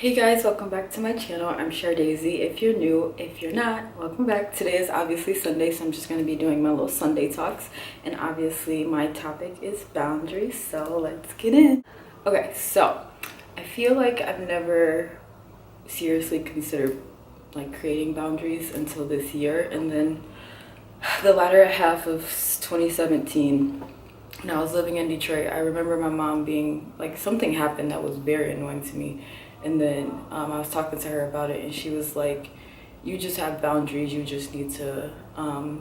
Hey guys, welcome back to my channel. I'm Shar Daisy. If you're new, if you're not, welcome back. Today is obviously Sunday, so I'm just going to be doing my little Sunday talks. And obviously my topic is boundaries, so let's get in. Okay, so I feel like I've never seriously considered like creating boundaries until this year. And then the latter half of 2017, when I was living in Detroit, I remember my mom being like, something happened that was very annoying to me. And then I was talking to her about it, and she was like, you just have boundaries. You just need to,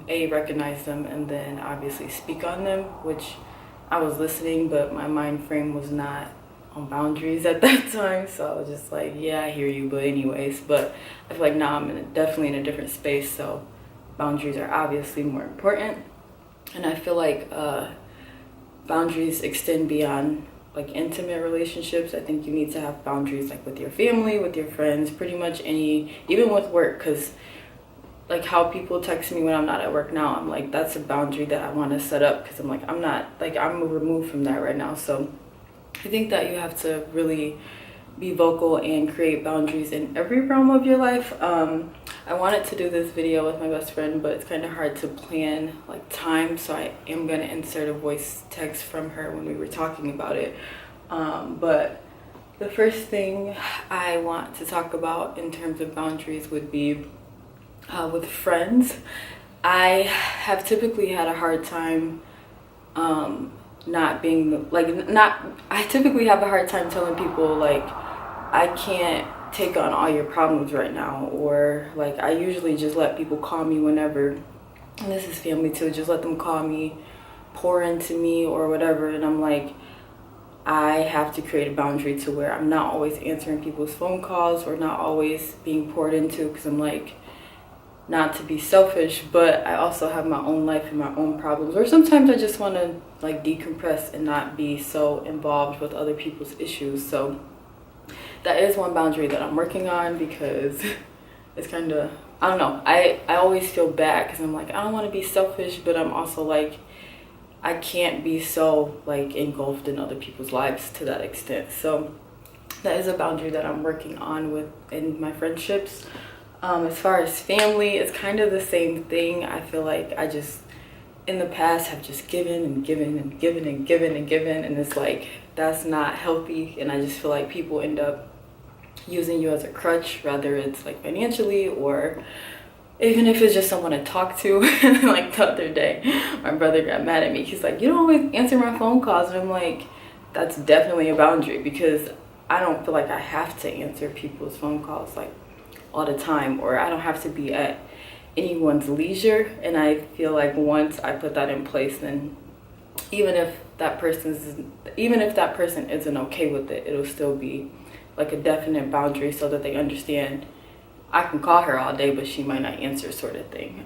A, recognize them, and then obviously speak on them, which I was listening, but my mind frame was not on boundaries at that time. So I was just like, yeah, I hear you, but anyways. But I feel like now I'm definitely in a different space, so boundaries are obviously more important. And I feel like boundaries extend beyond like intimate relationships. I think you need to have boundaries like with your family, with your friends, pretty much even with work, because like how people text me when I'm not at work now, I'm like, that's a boundary that I want to set up, because I'm like, I'm removed from that right now. So I think that you have to really be vocal and create boundaries in every realm of your life. I wanted to do this video with my best friend, but it's kind of hard to plan like time, so I am going to insert a voice text from her when we were talking about it. But the first thing I want to talk about in terms of boundaries would be with friends. I have typically had a hard time I typically have a hard time telling people like, I can't take on all your problems right now, or like I usually just let people call me whenever, and this is family too, just let them call me, pour into me or whatever. And I'm like, I have to create a boundary to where I'm not always answering people's phone calls or not always being poured into, because I'm like, not to be selfish, but I also have my own life and my own problems, or sometimes I just want to like decompress and not be so involved with other people's issues. So that is one boundary that I'm working on, because it's kind of, I don't know, I always feel bad because I'm like, I don't want to be selfish, but I'm also like, I can't be so like engulfed in other people's lives to that extent. So that is a boundary that I'm working on in my friendships. As far as family, it's kind of the same thing. I feel like I just in the past have just given and given and given and given and given, and it's like, that's not healthy. And I just feel like people end up using you as a crutch, whether it's like financially or even if it's just someone to talk to. Like the other day, my brother got mad at me. He's like, you don't always answer my phone calls. And I'm like, that's definitely a boundary, because I don't feel like I have to answer people's phone calls like all the time, or I don't have to be at anyone's leisure. And I feel like once I put that in place, then even if that person isn't okay with it, it'll still be like a definite boundary, so that they understand I can call her all day, but she might not answer, sort of thing.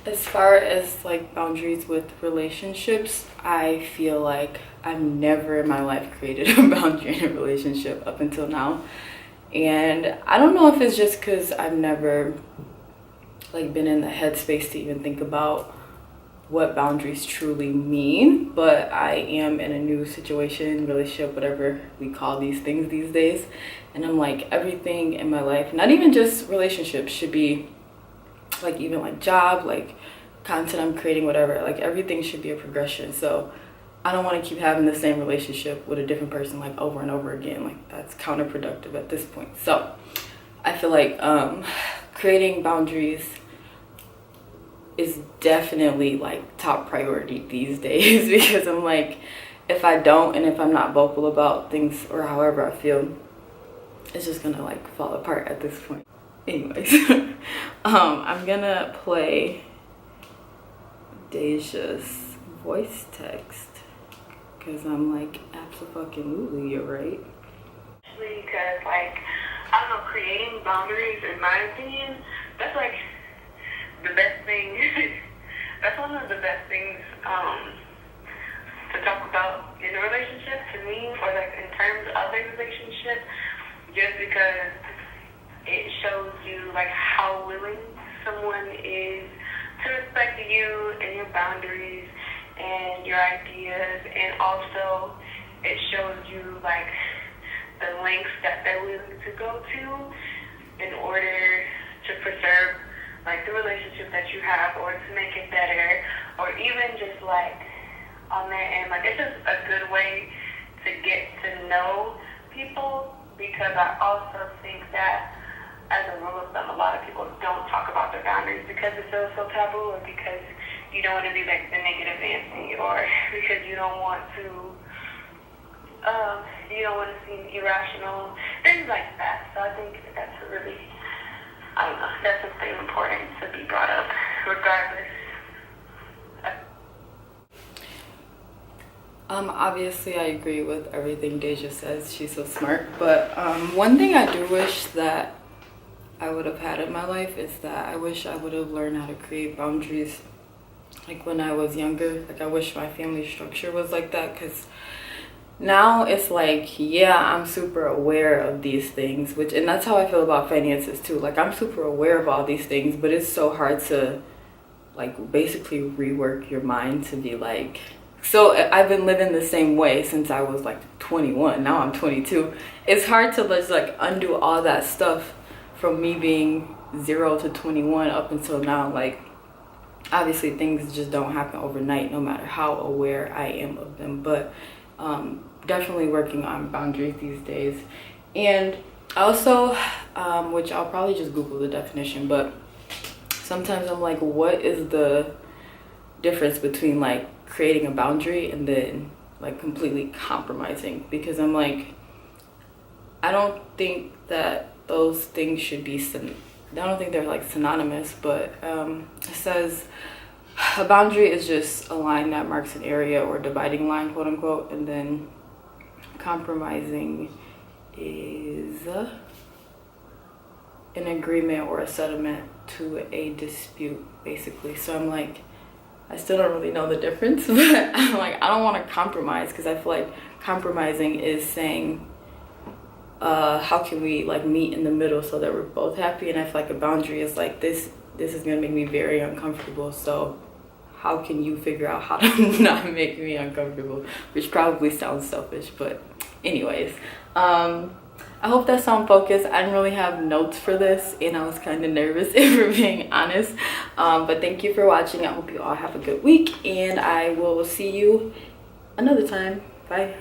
As far as like boundaries with relationships, I feel like I've never in my life created a boundary in a relationship up until now. And I don't know if it's just because I've never like been in the headspace to even think about what boundaries truly mean, but I am in a new situation, relationship, whatever we call these things these days. And I'm like, everything in my life, not even just relationships, should be like, even like job, like content I'm creating, whatever, like everything should be a progression. So I don't want to keep having the same relationship with a different person like over and over again. Like that's counterproductive at this point. So I feel like creating boundaries is definitely like top priority these days, because I'm like, if I don't, and if I'm not vocal about things or however I feel, it's just gonna like fall apart at this point. Anyways, I'm gonna play Deja's voice text, because I'm like, absolutely, you're right. Because like, I don't know, creating boundaries, in my opinion, that's like the best thing. That's one of the best things to talk about in a relationship, to me, or like in terms of a relationship, just because it shows you like how willing someone is to respect you and your boundaries and your ideas, and also it shows you like the lengths that they're willing to go to in order to preserve like the relationship that you have, or to make it better, or even just like on their end. Like, it's just a good way to get to know people, because I also think that as a rule of thumb, a lot of people don't talk about their boundaries because it feels so taboo, or because you don't want to be like the negative Nancy, or because you don't want to seem irrational, things like that. So I think that's a really, I don't know, that's something important to be brought up regardless. Obviously I agree with everything Deja says. She's so smart. But one thing I do wish that I would have had in my life is that I wish I would have learned how to create boundaries like when I was younger. Like, I wish my family structure was like that, because now it's like, yeah, I'm super aware of these things, and that's how I feel about finances too. Like, I'm super aware of all these things, but it's so hard to like basically rework your mind to be like, so I've been living the same way since I was like 21. Now I'm 22. It's hard to just like undo all that stuff from me being 0 to 21 up until now. Like, obviously things just don't happen overnight, no matter how aware I am of them. But definitely working on boundaries these days. And also, which I'll probably just Google the definition, but sometimes I'm like, what is the difference between like creating a boundary and then like completely compromising? Because I'm like, I don't think that those things should be I don't think they're like synonymous, but it says a boundary is just a line that marks an area or dividing line, quote unquote, and then compromising is an agreement or a settlement to a dispute, basically. So I'm like, I still don't really know the difference, but I'm like, I don't want to compromise, because I feel like compromising is saying, how can we like meet in the middle so that we're both happy? And I feel like a boundary is like, this is gonna make me very uncomfortable, so how can you figure out how to not make me uncomfortable? Which probably sounds selfish, but anyways, I hope that sound focused. I didn't really have notes for this, and I was kind of nervous, if we're being honest. But thank you for watching. I hope you all have a good week, and I will see you another time. Bye.